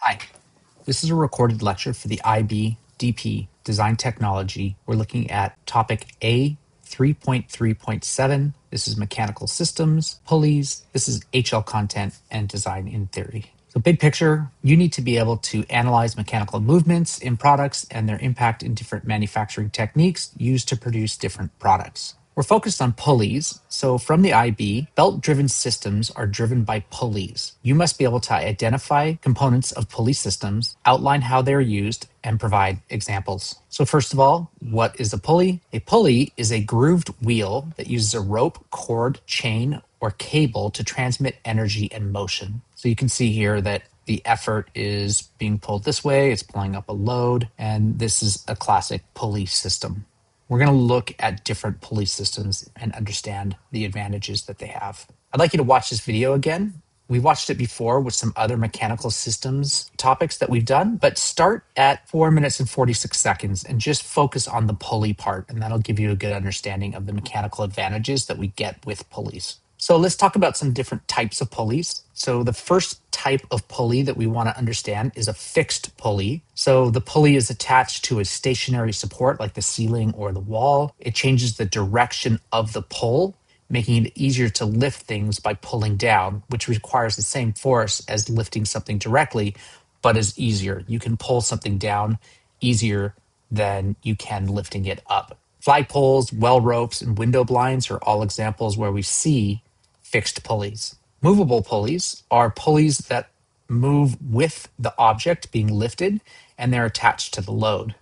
Hi, this is a recorded lecture for the IB/DP Design Technology. We're looking at topic A3.3.7. This is mechanical systems, pulleys. This is HL content and design in theory. So big picture, you need to be able to analyze mechanical movements in products and their impact in different manufacturing techniques used to produce different products. We're focused on pulleys, so from the IB, belt-driven systems are driven by pulleys. You must be able to identify components of pulley systems, outline how they're used, and provide examples. So first of all, what is a pulley? A pulley is a grooved wheel that uses a rope, cord, chain, or cable to transmit energy and motion. So you can see here that the effort is being pulled this way, it's pulling up a load, and this is a classic pulley system. We're going to look at different pulley systems and understand the advantages that they have. I'd like you to watch this video again. We watched it before with some other mechanical systems topics that we've done, but start at 4 minutes and 46 seconds and just focus on the pulley part, and that'll give you a good understanding of the mechanical advantages that we get with pulleys. So let's talk about some different types of pulleys. So the first type of pulley that we want to understand is a fixed pulley. So the pulley is attached to a stationary support like the ceiling or the wall. It changes the direction of the pull, making it easier to lift things by pulling down, which requires the same force as lifting something directly, but is easier. You can pull something down easier than you can lifting it up. Flagpoles, well ropes, and window blinds are all examples where we see fixed pulleys. Movable pulleys are pulleys that move with the object being lifted, and they're attached to the load.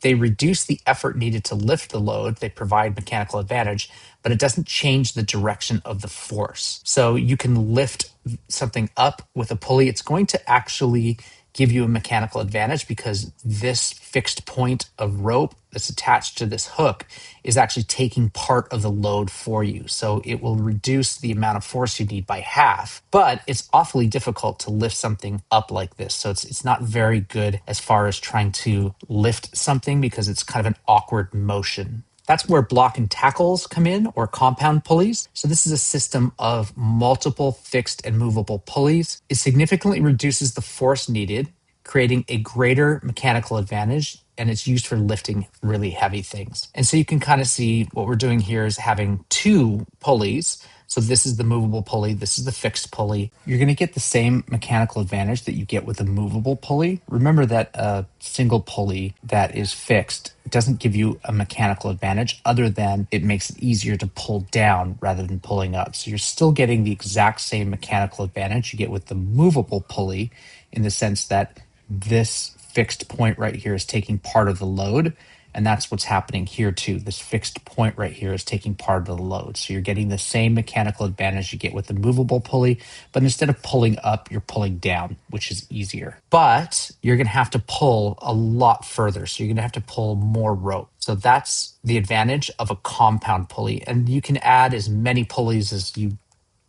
They reduce the effort needed to lift the load. They provide mechanical advantage, but it doesn't change the direction of the force. So you can lift something up with a pulley. It's going to actually give you a mechanical advantage because this fixed point of rope that's attached to this hook is actually taking part of the load for you. So it will reduce the amount of force you need by half, but it's awfully difficult to lift something up like this. So it's not very good as far as trying to lift something because it's kind of an awkward motion. That's where block and tackles come in, or compound pulleys. So this is a system of multiple fixed and movable pulleys. It significantly reduces the force needed, creating a greater mechanical advantage, and it's used for lifting really heavy things. And so you can kind of see what we're doing here is having two pulleys. So this is the movable pulley, this is the fixed pulley. You're going to get the same mechanical advantage that you get with a movable pulley. Remember that a single pulley that is fixed doesn't give you a mechanical advantage other than it makes it easier to pull down rather than pulling up. So you're still getting the exact same mechanical advantage you get with the movable pulley in the sense that this fixed point right here is taking part of the load. And that's what's happening here too. This fixed point right here is taking part of the load. So you're getting the same mechanical advantage you get with the movable pulley, but instead of pulling up, you're pulling down, which is easier. But you're going to have to pull a lot further. So you're going to have to pull more rope. So that's the advantage of a compound pulley. And you can add as many pulleys as you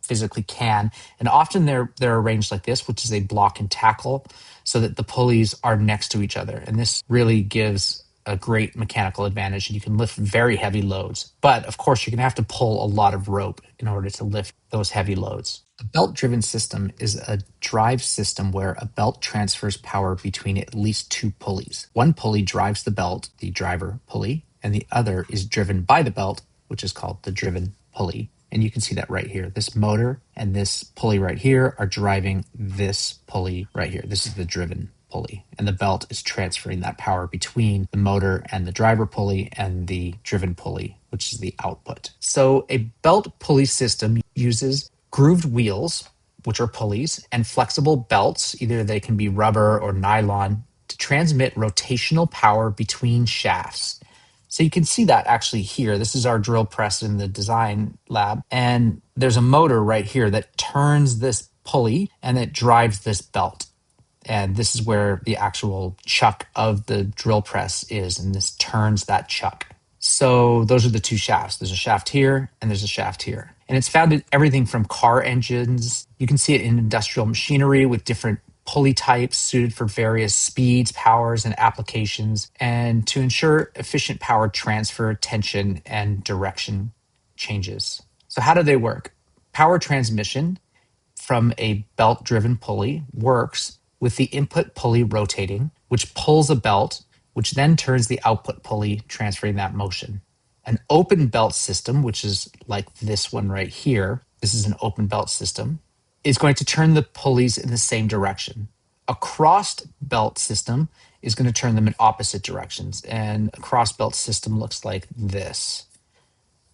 physically can. And often they're arranged like this, which is a block and tackle, so that the pulleys are next to each other. And this really gives a great mechanical advantage, and you can lift very heavy loads. But of course, you're going to have to pull a lot of rope in order to lift those heavy loads. A belt-driven system is a drive system where a belt transfers power between at least two pulleys. One pulley drives the belt, the driver pulley, and the other is driven by the belt, which is called the driven pulley. And you can see that right here. This motor and this pulley right here are driving this pulley right here. This is the driven pulley, and the belt is transferring that power between the motor and the driver pulley and the driven pulley, which is the output. So a belt pulley system uses grooved wheels, which are pulleys, and flexible belts, either they can be rubber or nylon, to transmit rotational power between shafts. So you can see that actually here. This is our drill press in the design lab, and there's a motor right here that turns this pulley and it drives this belt. And this is where the actual chuck of the drill press is, and this turns that chuck. So those are the two shafts. There's a shaft here and there's a shaft here. And it's found in everything from car engines. You can see it in industrial machinery with different pulley types suited for various speeds, powers, and applications, and to ensure efficient power transfer, tension, and direction changes. So how do they work? Power transmission from a belt-driven pulley works with the input pulley rotating, which pulls a belt, which then turns the output pulley, transferring that motion. An open belt system, which is like this one right here, this is an open belt system, is going to turn the pulleys in the same direction. A crossed belt system is going to turn them in opposite directions, and a cross belt system looks like this.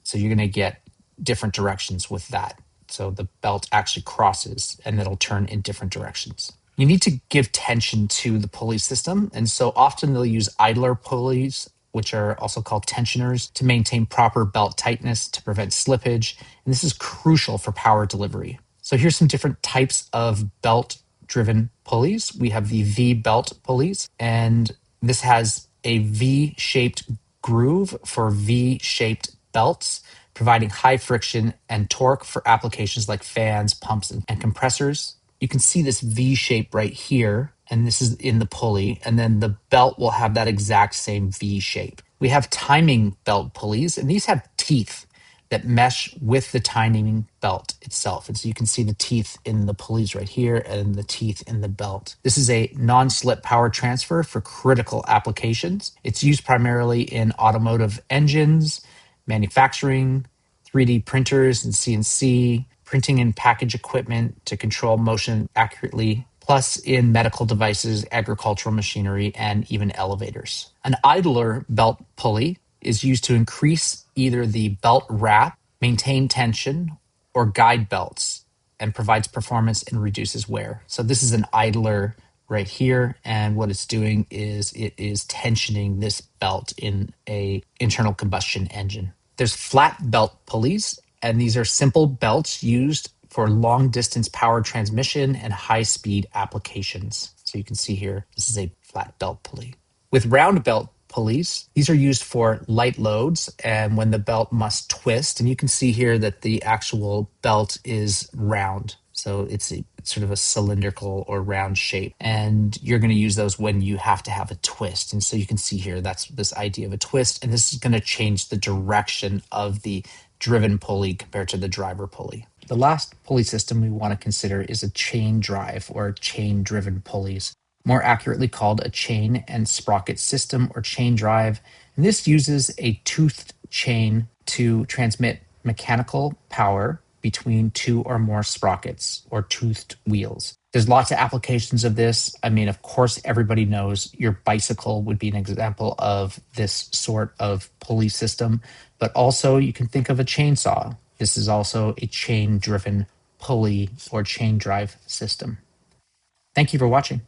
So you're going to get different directions with that. So the belt actually crosses and it'll turn in different directions. You need to give tension to the pulley system. And so often they'll use idler pulleys, which are also called tensioners, to maintain proper belt tightness to prevent slippage. And this is crucial for power delivery. So here's some different types of belt driven pulleys. We have the V belt pulleys, and this has a V shaped groove for V shaped belts, providing high friction and torque for applications like fans, pumps, and compressors. You can see this V shape right here, and this is in the pulley, and then the belt will have that exact same V shape. We have timing belt pulleys, and these have teeth that mesh with the timing belt itself. And so you can see the teeth in the pulleys right here and the teeth in the belt. This is a non-slip power transfer for critical applications. It's used primarily in automotive engines, manufacturing, 3D printers and CNC, printing and package equipment to control motion accurately, plus in medical devices, agricultural machinery, and even elevators. An idler belt pulley is used to increase either the belt wrap, maintain tension, or guide belts, and provides performance and reduces wear. So this is an idler right here, and what it's doing is it is tensioning this belt in a internal combustion engine. There's flat belt pulleys, and these are simple belts used for long distance power transmission and high speed applications. So you can see here, this is a flat belt pulley. With round belt pulleys, these are used for light loads and when the belt must twist. And you can see here that the actual belt is round. So it's sort of a cylindrical or round shape. And you're going to use those when you have to have a twist. And so you can see here, that's this idea of a twist. And this is going to change the direction of the driven pulley compared to the driver pulley. The last pulley system we want to consider is a chain drive or chain driven pulleys, more accurately called a chain and sprocket system or chain drive. And this uses a toothed chain to transmit mechanical power between two or more sprockets or toothed wheels. There's lots of applications of this. I mean, of course, everybody knows your bicycle would be an example of this sort of pulley system, but also you can think of a chainsaw. This is also a chain-driven pulley or chain drive system. Thank you for watching.